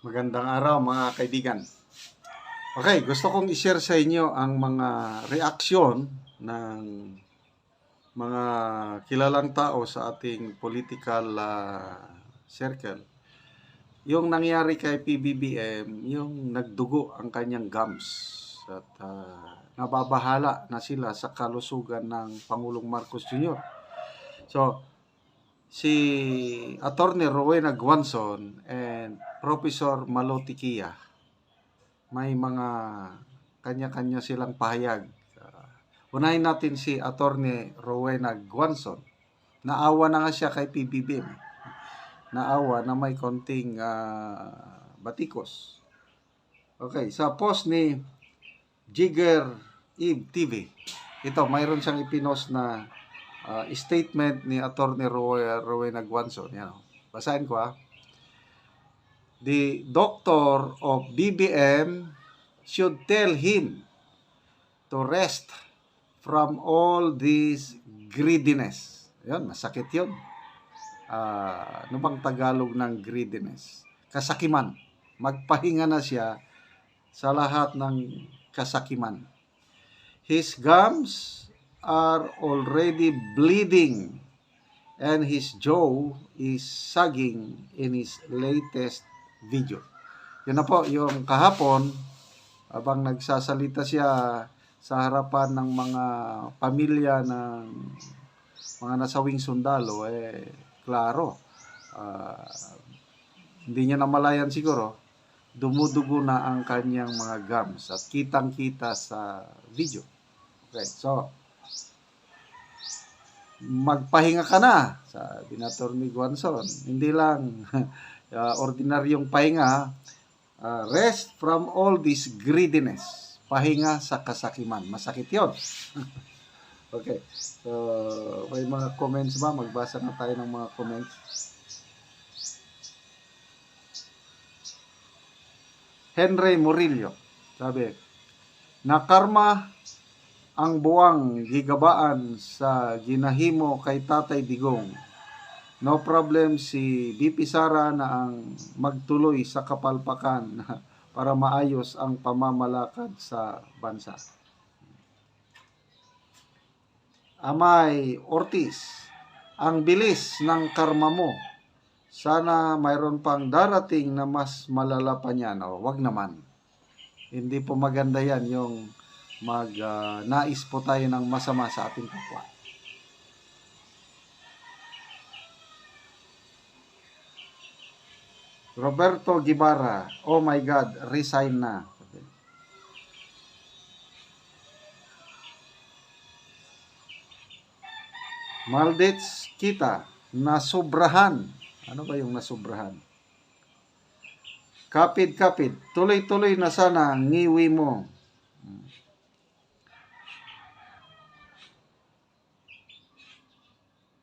Magandang araw mga kaibigan. Okay, gusto kong i-share sa inyo ang mga reaksyon ng mga kilalang tao sa ating political circle. Yung nangyari kay PBBM, yung nagdugo ang kanyang gums at nababahala na sila sa kalusugan ng Pangulong Marcos Jr. So, si Attorney Rowena Guanzon and Professor Malotikia, may mga kanya-kanya silang pahayag. Unahin natin si Attorney Rowena Guanzon. Naawa na nga siya kay PBBM. Naawa na may konting batikos. Okay, sa post ni Jigger Eve TV, ito, mayroon siyang ipinost na statement ni Attorney Rowena Guanzon. Yan, basahin ko . The doctor of BBM should tell him to rest from all this greediness. Yan, masakit yun. Ano bang Tagalog ng greediness? Kasakiman. Magpahinga na siya sa lahat ng kasakiman. His gums are already bleeding and his jaw is sagging in his latest video. Yun na po, yung kahapon, habang nagsasalita siya sa harapan ng mga pamilya ng mga nasawing sundalo, klaro, hindi niya namalayan siguro, dumudugo na ang kanyang mga gums at kitang-kita sa video. Okay, so, magpahinga ka na, sabi na Attorney Guanzon. Hindi lang ordinaryong pahinga, rest from all this greediness. Pahinga sa kasakiman. Masakit yun. Okay, so may mga comments ba? Magbasa na tayo ng mga comments. Henry Murillo, sabi, nakarma ang buwang gigabaan sa ginahimo kay Tatay Digong. No problem si BP Sara na ang magtuloy sa kapalpakan para maayos ang pamamalakad sa bansa. Amay Ortiz, ang bilis ng karma mo. Sana mayroon pang darating na mas malala pa niyan. Wag naman. Hindi po maganda yan yung nais po tayo ng masama sa ating kapwa. Roberto Guevara, oh my God, resign na. Maldits kita, nasubrahan. Ano ba yung nasubrahan? Kapid-kapid, tuloy-tuloy na sana ngiwi mo.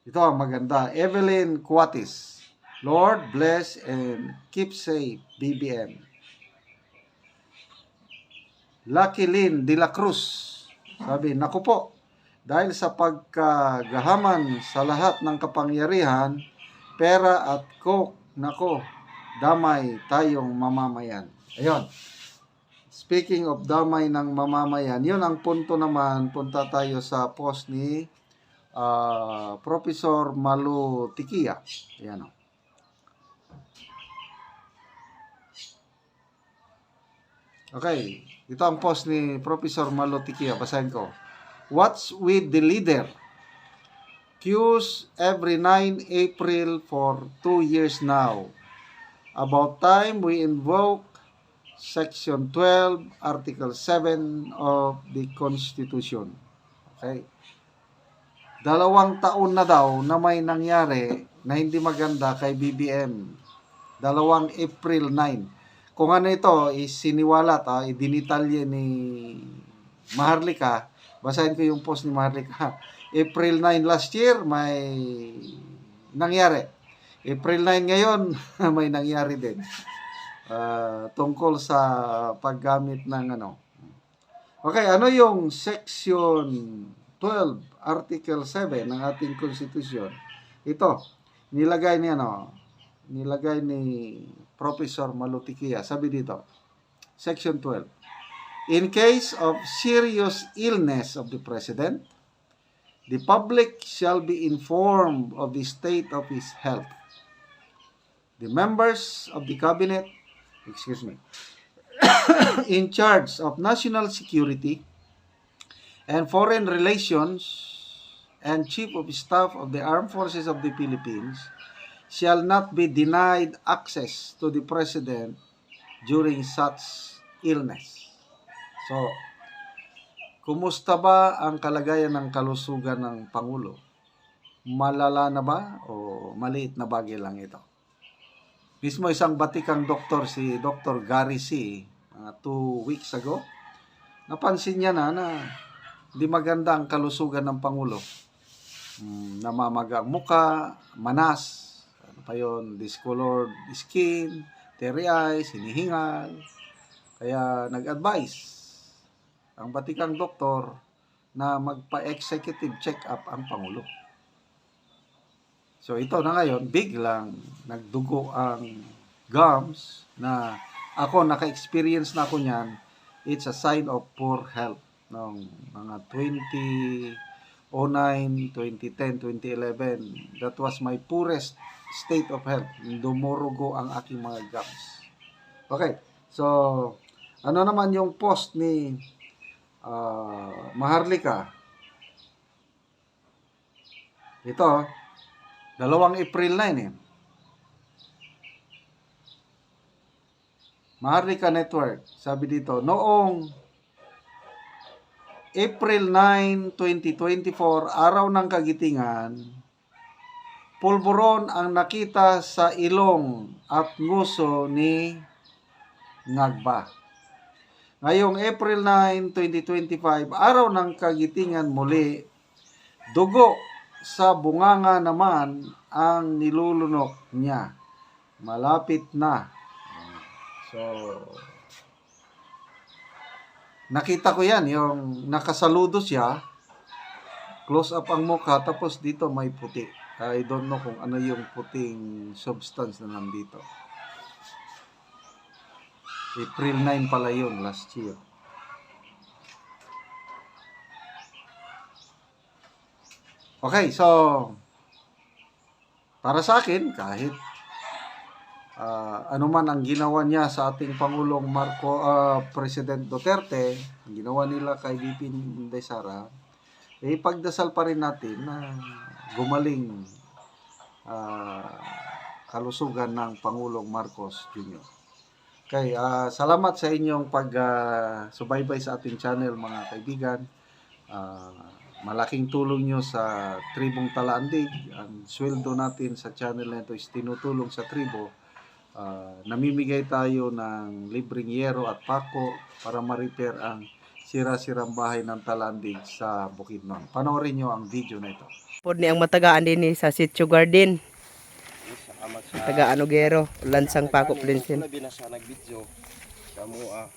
Ito ang maganda. Evelyn Cuatis, Lord bless and keep safe BBM. Lucky Lynn de la Cruz, sabi, naku po, dahil sa pagkagahaman sa lahat ng kapangyarihan, pera at coke, nako, damay tayong mamamayan. Ayun. Speaking of damay ng mamamayan, yun ang punto naman, punta tayo sa post ni Professor Malotikia. Ayan o. Okay, ito ang post ni Professor Malotikia. Basahin ko. What's with the leader? Queues every 9 April for 2 years now. About time we invoke Section 12, Article 7 of the Constitution. Okay. 2 taon na daw na may nangyari na hindi maganda kay BBM. 2 April 9. Kung ano ito, isiniwalat, idinitalye ni Maharlika. Basahin ko yung post ni Maharlika. April 9 last year, may nangyari. April 9 ngayon, may nangyari din. Tungkol sa paggamit ng ano. Okay, ano yung Section 12, Article 7 ng ating Constitution? Ito, nilagay ni Professor Malutikia. Sabi dito, Section 12. In case of serious illness of the President, the public shall be informed of the state of his health. The members of the cabinet, in charge of national security and foreign relations and chief of staff of the armed forces of the Philippines shall not be denied access to the President during such illness. So, kumusta ba ang kalagayan ng kalusugan ng Pangulo? Malala na ba o maliit na bagay lang ito? Mismo isang batikang doktor, si Dr. Gary C., 2 weeks ago, napansin niya na di maganda ang kalusugan ng Pangulo. Namamaga ang muka, manas, ano pa yun, discolored skin, teary eyes, hinihingal. Kaya nag-advise ang batikang doktor na magpa-executive check-up ang Pangulo. So ito na ngayon, biglang nagdugo ang gums na ako, naka-experience na ako niyan. It's a sign of poor health. Noong mga 2009, 2010, 2011, that was my poorest state of health. Dumurugo ang aking mga gums. Okay, so ano naman yung post ni Maharlika? Ito, 2 April 9 eh. Maharlika Network, sabi dito, noong April 9, 2024, araw ng kagitingan, pulburon ang nakita sa ilong at nguso ni Ngagba. Ngayong April 9, 2025, araw ng kagitingan muli, dugo sa bunganga naman ang nilulunok niya. Malapit na. So, nakita ko yan, yung nakasaludo siya, close up ang mukha, tapos dito may puti. I don't know kung ano yung puting substance na nandito. April 9 pala yun, last year. Okay, so, para sa akin, kahit ano man ang ginawa niya sa ating Pangulong President Duterte, ang ginawa nila kay VP Inday Sara, pagdasal pa rin natin na gumaling kalusugan ng Pangulong Marcos Jr. Okay, salamat sa inyong pag-subaybay sa ating channel, mga kaibigan. Malaking tulong nyo sa Tribong Talaandig. Ang sweldo natin sa channel na ito is tinutulong sa tribo. Namimigay tayo ng libreng yero at pako para ma-repair ang sira-sirang bahay ng Talandig sa Bukidnon. Panoorin nyo ang video na ito. Pod ni ang matagaan din ni sa Sitio Garden. Taga Anogero, Lansang Pako Plinsin. Labi na sa nag-video sa mua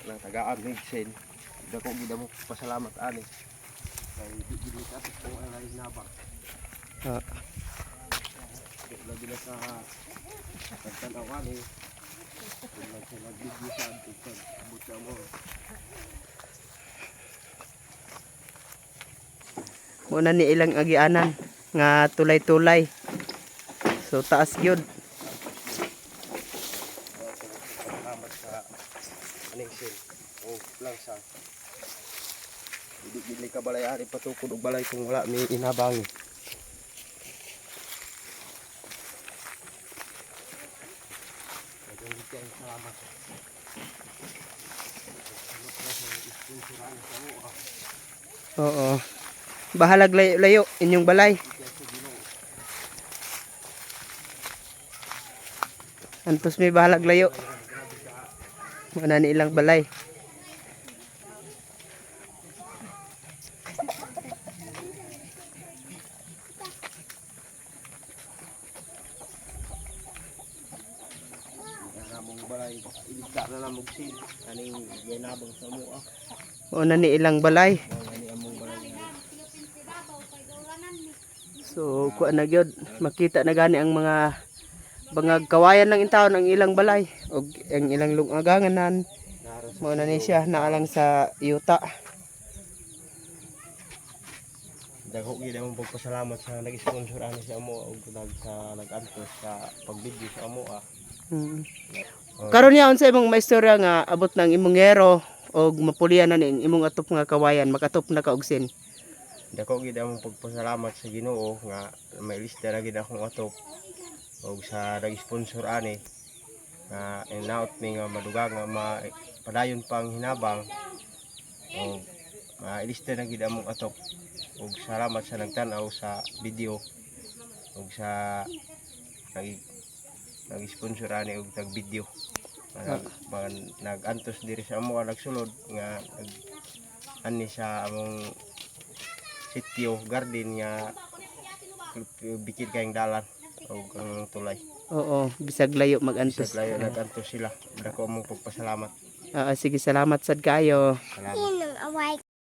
ng tagaan Nigsen. Dako gid mo pasalamat ani. Kay bibili ka po ang lain nabak. Labi na sa pagtanawan ni nag-video sa ating buta mo. Muna ni ilang agianan nga tulay-tulay. So taas gyud. Salamat sa Nigsen o Lansang. Bili ka balay ari patukod og balay kung wala mi inabang. Salamat. Oo. Bahalag layo inyong balay. Antos may bahalag layo. Muna ni ilang balay. Muna ni ilang balay. So kuha na gyud, makita na gani ang mga bangag kawayan ng intawon ang ilang balay og ang ilang lungaganganan. Naro sa Mao na ni siya naalang sa yuta. dagko gid among pagpasalamat sa nag-sponsor ani sa amo og nag-antos sa pagbidyo sa amo. Mm. Oh, Karon niya unsa imong maistorya nga abot ng imong ngero og mapulian na ning imong atop nga kawayan makatop na ka og sin. dako gid among pagpasalamat sa Ginoo nga may lista na gid akong atop og sa nag-sponsor ani nga inaot mi nga madugang nga padayon pang hinabang og mailista na gid among atop og salamat sa nagtan-aw sa video og sa nag-sponsor ani og tag-video. Nag-antos diri sa amo nagsulod nga ani sa among sitio garden nga bikid kayong dalan o ang tulay. Oo, bisag layo magantos. Sa layo nag-antos sila. Dako mong pagpasalamat. Sige, salamat sad kayo. Salamat.